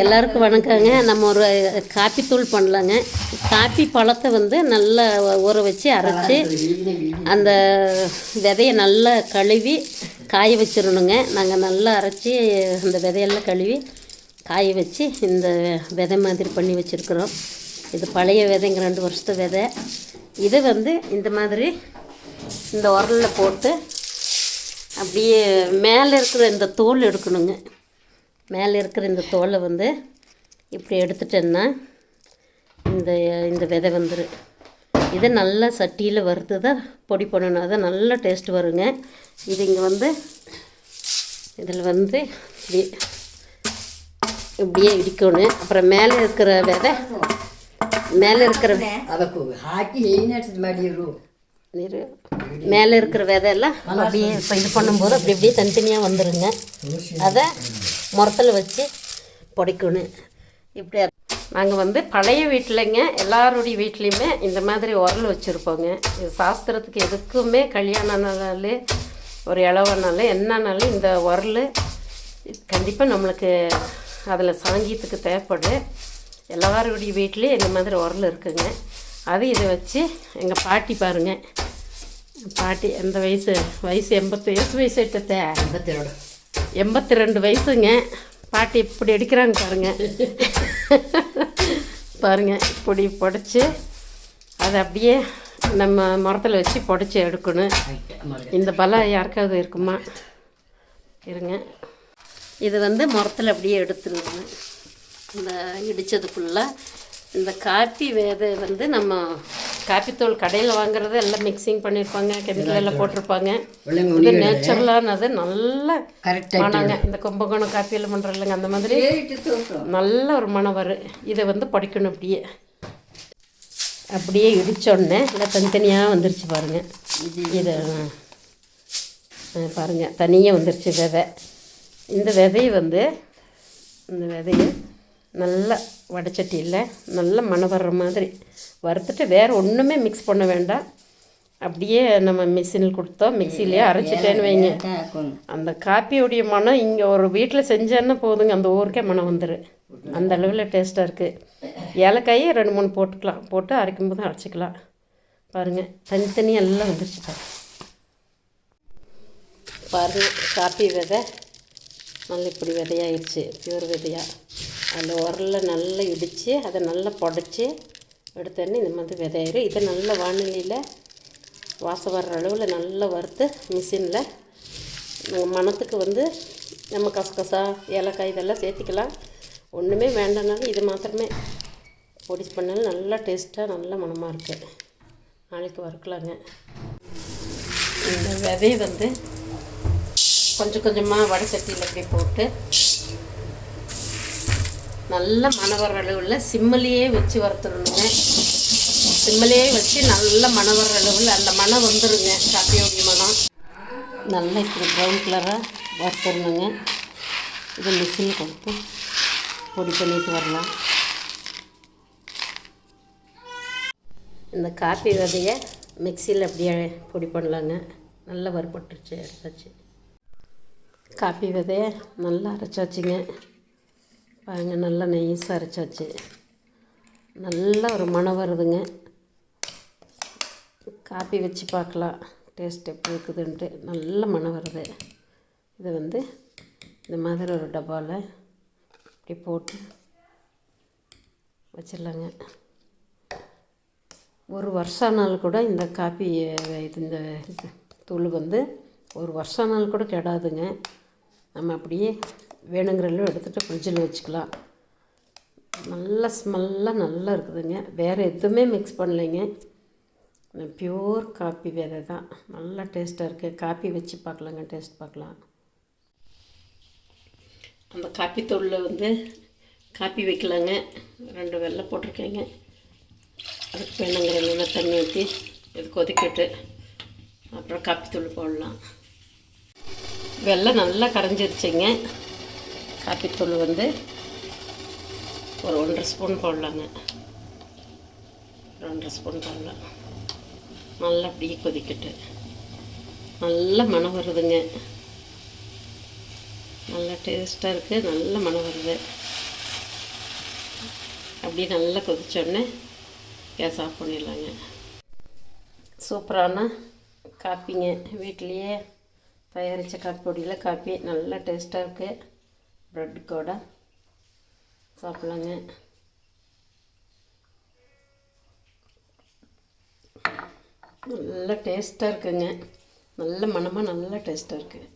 எல்லாருக்கும் வணக்கங்க. நம்ம ஒரு காப்பி தூள் பண்ணலாங்க. காப்பி பழத்தை வந்து நல்லா ஊற வச்சு அரைச்சி அந்த விதையை நல்லா கழுவி காய வச்சிடணுங்க. நாங்கள் நல்லா அரைச்சி அந்த விதையெல்லாம் கழுவி காய வச்சு இந்த விதை மாதிரி பண்ணி வச்சுருக்குறோம். இது பழைய விதைங்க, 2 வருஷத்து விதை. இதை வந்து இந்த மாதிரி இந்த உரலில் போட்டு அப்படியே மேலே இருக்கிற இந்த தோல் எடுக்கணுங்க. மேலே இருக்கிற இந்த தோலை வந்து இப்படி எடுத்துட்டேன்னா இந்த விதை வந்துடும். இதை நல்லா சட்டியில் வறுத்து தான் பொடி பண்ணணும். அதை நல்லா டேஸ்ட் வருங்க. இது இங்கே வந்து இதில் வந்து இப்படியே இடிக்கணும். அப்புறம் மேலே இருக்கிற விதை மேலே இருக்கிற மேலே இருக்கிற விதையெல்லாம் அப்படியே இப்போ இது பண்ணும்போது அப்படி இப்படியே தனித்தனியாக வந்துடுங்க. அதை முரத்தில் வச்சு பொடிக்கணும். இப்படி நாங்கள் வந்து பழைய வீட்டிலைங்க, எல்லாருடைய வீட்லேயுமே இந்த மாதிரி உரல் வச்சுருப்போங்க. இது சாஸ்திரத்துக்கு எதுக்குமே கல்யாணம்னாலே ஒரு இளவனாலும் என்னன்னாலும் இந்த உரல் கண்டிப்பாக நம்மளுக்கு அதில் சாங்கியத்துக்கு தேவைப்படும். எல்லாருடைய வீட்லேயும் இந்த மாதிரி உரல் இருக்குங்க. அது இதை வச்சு எங்கள் பாட்டி பாருங்கள், பாட்டி எந்த வயசு 87 வயசு எட்டத்தை 82 வயசுங்க. பாட்டி இப்படி அடிக்கிறாங்க பாருங்கள். பாருங்கள், இப்படி பொடிச்சு அதை அப்படியே நம்ம மரத்தில் வச்சு பொடிச்சு எடுக்கணும். இந்த பலம் யாருக்காவது இருக்குமா? இருங்க, இது வந்து மரத்தில் அப்படியே எடுத்துருங்க. இந்த இடித்தது ஃபுல்லாக இந்த காப்பி விதை வந்து நம்ம காப்பித்தூள் கடையில் வாங்குறது எல்லாம் மிக்சிங் பண்ணியிருப்பாங்க, கெமிக்கல் எல்லாம் போட்டிருப்பாங்க. இது நேச்சுரலானது நல்ல மனங்க. இந்த கும்பகோணம் காப்பியெல்லாம் பண்ணுறோம் இல்லைங்க, அந்த மாதிரி நல்ல ஒரு மனம் வரும். இதை வந்து படிக்கணும். அப்படியே இடித்தோடனே இல்லை தனித்தனியாக வந்துருச்சு பாருங்கள். இதை பாருங்கள், தனியாக வந்துருச்சு விதை. இந்த விதையை வந்து இந்த விதையை நல்லா வடைச்சட்டியில் நல்ல மணம் வர்ற மாதிரி வறுத்துட்டு வேறு ஒன்றுமே மிக்ஸ் பண்ண வேண்டாம். அப்படியே நம்ம மிஷினில் கொடுத்தோம், மிக்சிலேயே அரைச்சிட்டேன்னு வைங்க, அந்த காப்பியோடைய மனம் இங்கே ஒரு வீட்டில் செஞ்சேன்னா போதுங்க, அந்த ஊருக்கே மனம் வந்துடும். அந்த அளவில் டேஸ்ட்டாக இருக்குது. ஏலக்காயை 2-3 போட்டுக்கலாம், போட்டு அரைக்கும் போது அரைச்சிக்கலாம். பாருங்கள், தனித்தனி எல்லாம் வந்துருச்சு பாருங்கள். காப்பி விதை நல்ல இப்படி விதையாயிடுச்சு, பியூர் விதையாக. அதில் உரலில் நல்லா இடித்து அதை நல்லா புடச்சி எடுத்தோன்னே இந்த மாதிரி விதையாயிரும். இதை நல்ல வானிலையில் வாசம் வர்ற அளவில் நல்லா வறுத்து மிஷினில் மணத்துக்கு வந்து நம்ம கசகசா ஏலக்காய் இதெல்லாம் சேர்த்திக்கலாம். ஒன்றுமே வேண்டானாலும் இது மாத்திரமே பொடி பண்ணாலும் நல்லா டேஸ்ட்டாக நல்ல மணமாக இருக்குது. நாளைக்கு வறுக்கலாங்க. இந்த விதையை வந்து கொஞ்சம் கொஞ்சமாக வடை சட்டியில் இப்படி போட்டு நல்ல மணம் வர்ற அளவில் சிம்மிலேயே வச்சு வறுத்துடணுங்க. சிம்மிலேயே வச்சு நல்ல மணம் வர்ற அளவில் அந்த மணம் வந்துடுங்க. காப்பியோடைய மணம் நல்லா இப்படி ப்ரௌன் கலராக வறுத்துடணுங்க. இதை மிஷினில் கொடுத்து பொடி பண்ணிட்டு வரலாம். இந்த காப்பி விதையை மிக்சியில் அப்படியே பொடி பண்ணலாங்க. நல்லா வறுபட்டுருச்சு, எடுத்தாச்சு. காப்பி விதையை நல்லா அரைச்சாச்சுங்க. பாருங்க, நல்லா நைஸாக அரைச்சாச்சு. நல்ல ஒரு மணம் வருதுங்க. காப்பி வச்சு பார்க்கலாம் டேஸ்ட் எப்படி இருக்குதுன்ட்டு. நல்ல மணம் வருது. இதை வந்து இந்த மாதிரி ஒரு டப்பாவில் இப்படி போட்டு வச்சிடலாங்க. ஒரு வருஷம் ஆனாலும் கூட இந்த காப்பி இந்த தூள் வந்து ஒரு வருஷம் ஆனாலும் கூட கெடாதுங்க. நம்ம அப்படியே வேணுங்கிறளவு எடுத்துகிட்டு ஃப்ரிட்ஜில் வச்சுக்கலாம். நல்ல ஸ்மெல்லாக நல்லா இருக்குதுங்க. வேறு எதுவுமே மிக்ஸ் பண்ணலைங்க. பியூர் காப்பி விதை தான். நல்லா டேஸ்ட்டாக இருக்குது. காப்பி வச்சு பார்க்கலாங்க, டேஸ்ட் பார்க்கலாம். அந்த காப்பி தூளில் வந்து காப்பி வைக்கலாங்க. 2 வெல்லம் போட்டிருக்கேங்க. அதுக்கு வேணுங்கிற தண்ணி ஊற்றி இது கொதிக்கட்டு அப்புறம் காப்பி தூள் போடலாம். வெல்லம் நல்லா கரைஞ்சிருச்சுங்க. காப்பித்தூள் வந்து ஒரு 1.5 ஸ்பூன் போடலாங்க. 2 ஸ்பூன் போடலாம். நல்லா அப்படியே கொதிக்கட்டு நல்ல மணம் வருதுங்க. நல்லா டேஸ்ட்டாக இருக்குது, நல்ல மணம் வருது. அப்படியே நல்லா கொதிச்சோடனே கேஸ் ஆஃப் பண்ணிடலாங்க. சூப்பரான காப்பிங்க, வீட்டிலையே தயாரித்த காப்பி பொடியில் காப்பி நல்லா டேஸ்ட்டாக இருக்குது. ப்ரெட் கூட சாப்பிட்லாங்க. நல்லா டேஸ்ட்டாக இருக்குங்க, நல்ல மணமாக நல்லா டேஸ்ட்டாக இருக்குது.